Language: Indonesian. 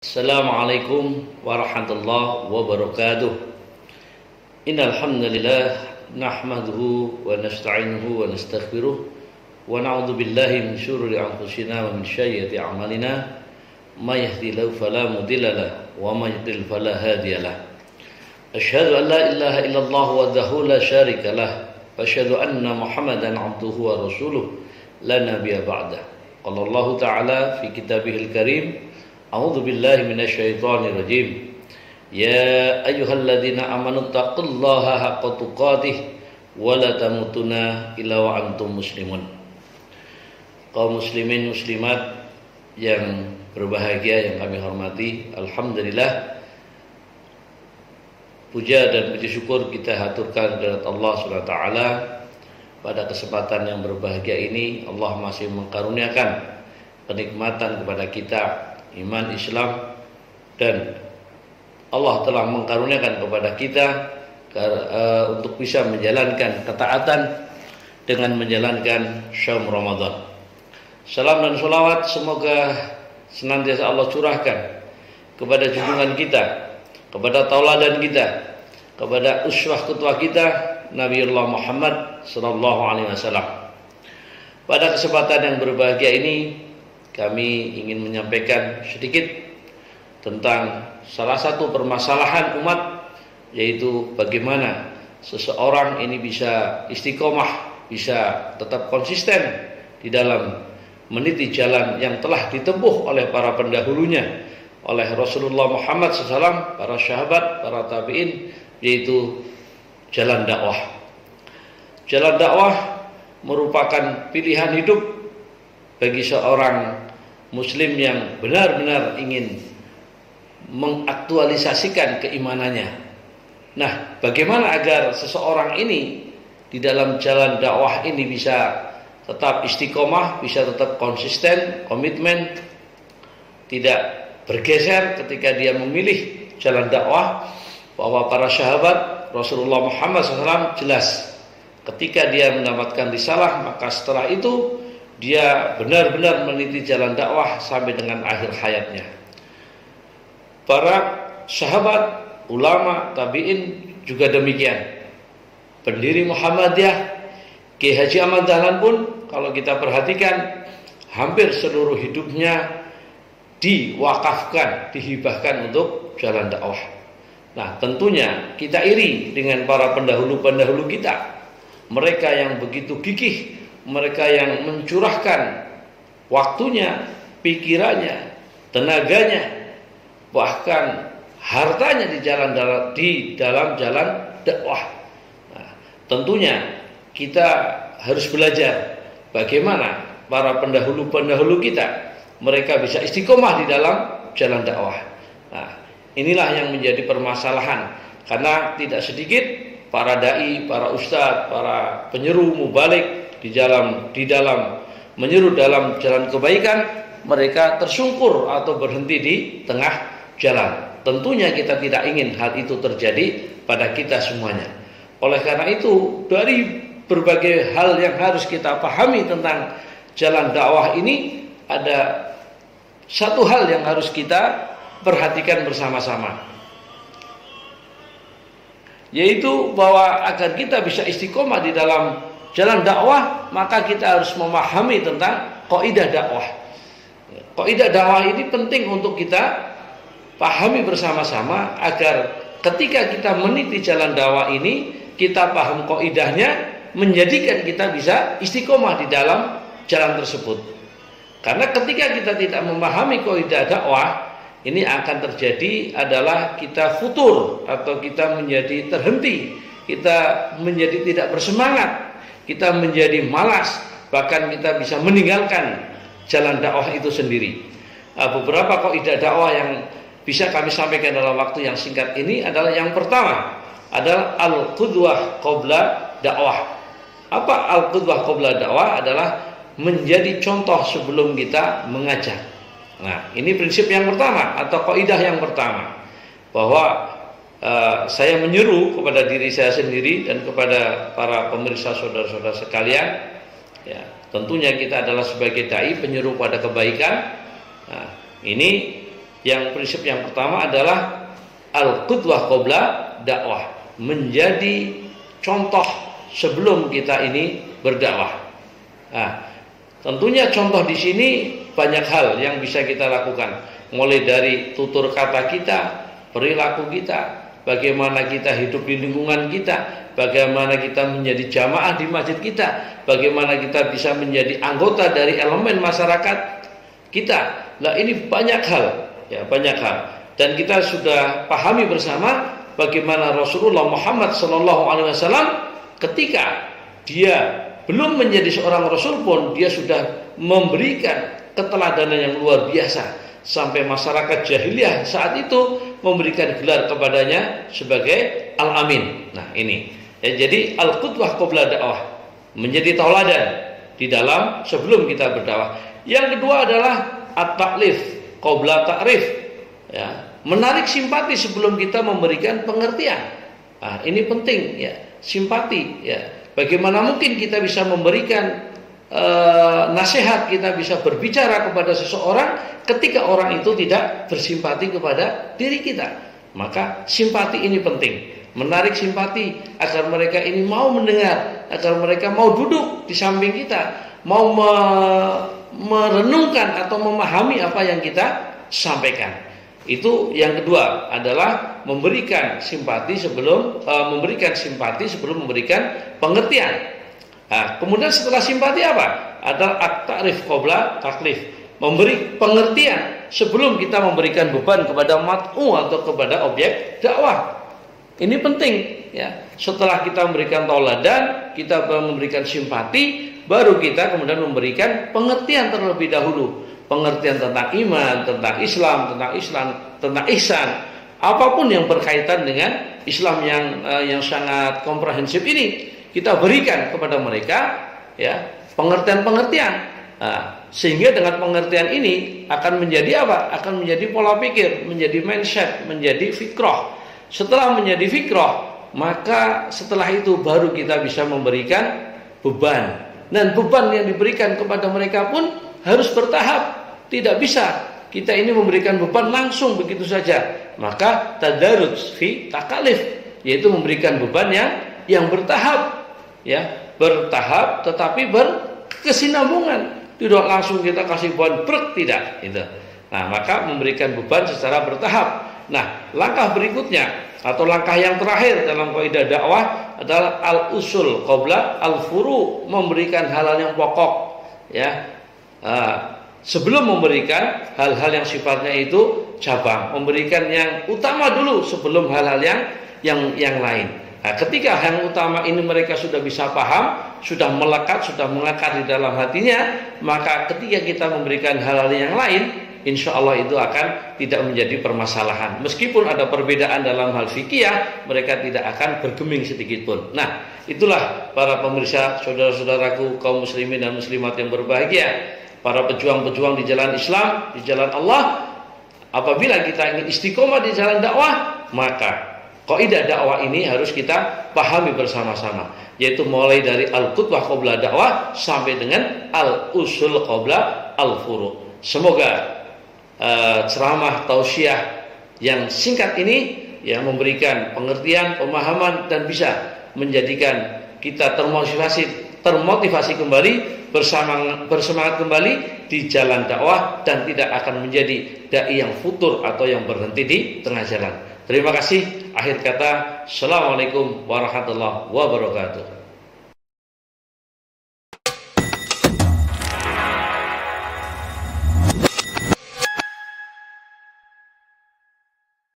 Assalamualaikum warahmatullahi wabarakatuh. Innal hamdalillah nahmaduhu wa nasta'inuhu wa nastaghfiruh wa na'udzu billahi min syururi anfusina wa min sayyiati a'malina may yahdihillahu fala mudilla lahu wa may yudlil fala hadiya lahu. Asyhadu an la ilaha illallah wahdahu la syarika lahu wa asyhadu anna Muhammadan 'abduhu wa rasuluh la nabiyya ba'dah. Qala Allah ta'ala fi kitabihil karim, A'udzu billahi minasyaitonir rajim. Ya ayyuhalladzina amanu taqullaha haqqa tuqatih wa la tamutunna illa wa antum muslimun. Kaum muslimin muslimat yang berbahagia yang kami hormati, alhamdulillah puja dan puji syukur kita haturkan kepada Allah Subhanahu wa taala. Pada kesempatan yang berbahagia ini Allah masih mengkaruniakan kenikmatan kepada kita, iman Islam, dan Allah telah mengkaruniakan kepada kita untuk bisa menjalankan ketaatan dengan menjalankan syahrum Ramadan. Salam dan salawat semoga senantiasa Allah curahkan kepada junjungan kita, kepada tauladan kita, kepada uswah ketua kita Nabiullah Muhammad sallallahu alaihi wasallam. Pada kesempatan yang berbahagia ini kami ingin menyampaikan sedikit tentang salah satu permasalahan umat, yaitu bagaimana seseorang ini bisa istiqomah, bisa tetap konsisten di dalam meniti jalan yang telah ditempuh oleh para pendahulunya, oleh Rasulullah Muhammad SAW, para sahabat, para tabi'in, yaitu jalan dakwah. Jalan dakwah merupakan pilihan hidup bagi seorang muslim yang benar-benar ingin mengaktualisasikan keimanannya. Nah, bagaimana agar seseorang ini di dalam jalan dakwah ini bisa tetap istiqomah, bisa tetap konsisten, komitmen, tidak bergeser ketika dia memilih jalan dakwah? Bahwa para sahabat Rasulullah Muhammad SAW jelas ketika dia mendapatkan risalah, maka setelah itu dia benar-benar meniti jalan dakwah sampai dengan akhir hayatnya. Para sahabat, ulama, tabi'in juga demikian. Pendiri Muhammadiyah, Kiai Haji Ahmad Dahlan pun kalau kita perhatikan hampir seluruh hidupnya diwakafkan, dihibahkan untuk jalan dakwah. Nah, tentunya kita iri dengan para pendahulu-pendahulu kita. Mereka yang begitu gigih, mereka yang mencurahkan waktunya, pikirannya, tenaganya, bahkan hartanya di dalam jalan dakwah. Nah, tentunya kita harus belajar bagaimana para pendahulu-pendahulu kita, mereka bisa istiqomah di dalam jalan dakwah. Nah, inilah yang menjadi permasalahan, karena tidak sedikit para dai, para ustadz, para penyeru mubalik di dalam menyeru dalam jalan kebaikan, mereka tersungkur atau berhenti di tengah jalan. Tentunya kita tidak ingin hal itu terjadi pada kita semuanya. Oleh karena itu, dari berbagai hal yang harus kita pahami tentang jalan dakwah ini, ada satu hal yang harus kita perhatikan bersama-sama, yaitu bahwa agar kita bisa istiqomah di dalam jalan dakwah, maka kita harus memahami tentang kaidah dakwah. Kaidah dakwah ini penting untuk kita pahami bersama-sama agar ketika kita meniti jalan dakwah ini, kita paham kaidahnya, menjadikan kita bisa istiqomah di dalam jalan tersebut. Karena ketika kita tidak memahami kaidah dakwah, ini akan terjadi adalah kita futur atau kita menjadi terhenti, kita menjadi tidak bersemangat, kita menjadi malas, bahkan kita bisa meninggalkan jalan dakwah itu sendiri. Beberapa kaidah dakwah yang bisa kami sampaikan dalam waktu yang singkat ini adalah, yang pertama adalah al-qudwah qabla dakwah. Apa al-qudwah qabla dakwah? Adalah menjadi contoh sebelum kita mengajar. Nah, ini prinsip yang pertama atau kaidah yang pertama, bahwa saya menyeru kepada diri saya sendiri dan kepada para pemirsa saudara-saudara sekalian, ya, tentunya kita adalah sebagai dai penyeru pada kebaikan. Nah, ini Yang prinsip yang pertama adalah al-qudwah qabla dakwah, menjadi contoh sebelum kita ini berdakwah. Nah, tentunya contoh di sini banyak hal yang bisa kita lakukan, mulai dari tutur kata kita, perilaku kita, bagaimana kita hidup di lingkungan kita, bagaimana kita menjadi jamaah di masjid kita, bagaimana kita bisa menjadi anggota dari elemen masyarakat kita. Nah, ini banyak hal, ya, banyak hal. Dan kita sudah pahami bersama bagaimana Rasulullah Muhammad SAW ketika dia belum menjadi seorang Rasul pun dia sudah memberikan keteladanan yang luar biasa, sampai masyarakat jahiliyah saat itu memberikan gelar kepadanya sebagai Al-Amin. Nah, ini ya, jadi al-qudwah qabla dakwah, menjadi tauladan di dalam sebelum kita berdakwah. Yang kedua adalah at-ta'lif qabla ta'rif, ya, menarik simpati sebelum kita memberikan pengertian. Nah, ini penting, ya, simpati, ya. Bagaimana mungkin kita bisa memberikan nasihat, kita bisa berbicara kepada seseorang ketika orang itu tidak bersimpati kepada diri kita. Maka simpati ini penting, menarik simpati agar mereka ini mau mendengar, agar mereka mau duduk di samping kita, mau merenungkan atau memahami apa yang kita sampaikan. Itu yang kedua adalah memberikan simpati sebelum memberikan pengertian. Nah, kemudian setelah simpati apa? Adalah at-ta'rif qabla taklif, memberi pengertian sebelum kita memberikan beban kepada mat'u atau kepada objek dakwah. Ini penting, ya. Setelah kita memberikan tauladan, kita memberikan simpati, baru kita kemudian memberikan pengertian terlebih dahulu. Pengertian tentang iman, tentang Islam, tentang ihsan, apapun yang berkaitan dengan Islam yang sangat komprehensif ini kita berikan kepada mereka, ya, pengertian-pengertian. Nah, sehingga dengan pengertian ini akan menjadi apa? Akan menjadi pola pikir, menjadi mindset, menjadi fikrah. Setelah menjadi fikrah, maka setelah itu baru kita bisa memberikan beban. Dan beban yang diberikan kepada mereka pun harus bertahap. Tidak bisa kita ini memberikan beban langsung begitu saja. Maka tadarruj fi takalif, yaitu memberikan beban yang bertahap, ya, bertahap tetapi berkesinambungan. Tidak langsung kita kasih beban tidak, itu. Nah, maka memberikan beban secara bertahap. Nah, langkah berikutnya atau langkah yang terakhir dalam kaidah dakwah adalah al-usul qabla al-furu, memberikan hal-hal yang pokok, ya. Sebelum memberikan hal-hal yang sifatnya itu cabang, memberikan yang utama dulu sebelum hal-hal yang lain. Nah, ketika yang utama ini mereka sudah bisa paham, sudah melekat, sudah mengakar di dalam hatinya, maka ketika kita memberikan hal-hal yang lain, insya Allah itu akan tidak menjadi permasalahan. Meskipun ada perbedaan dalam hal fikih, mereka tidak akan bergeming sedikit pun. Nah, itulah para pemirsa, saudara-saudaraku kaum muslimin dan muslimat yang berbahagia, para pejuang-pejuang di jalan Islam, di jalan Allah. Apabila kita ingin istiqomah di jalan dakwah, maka kaidah dakwah ini harus kita pahami bersama-sama, yaitu mulai dari al-qudwah qabla dakwah sampai dengan al-usul qabla al-furu. Semoga ceramah tausiah yang singkat ini yang memberikan pengertian, pemahaman, dan bisa menjadikan kita termotivasi kembali, bersemangat kembali di jalan dakwah, dan tidak akan menjadi dai yang futur atau yang berhenti di tengah jalan. Terima kasih. Akhir kata, assalamualaikum warahmatullahi wabarakatuh.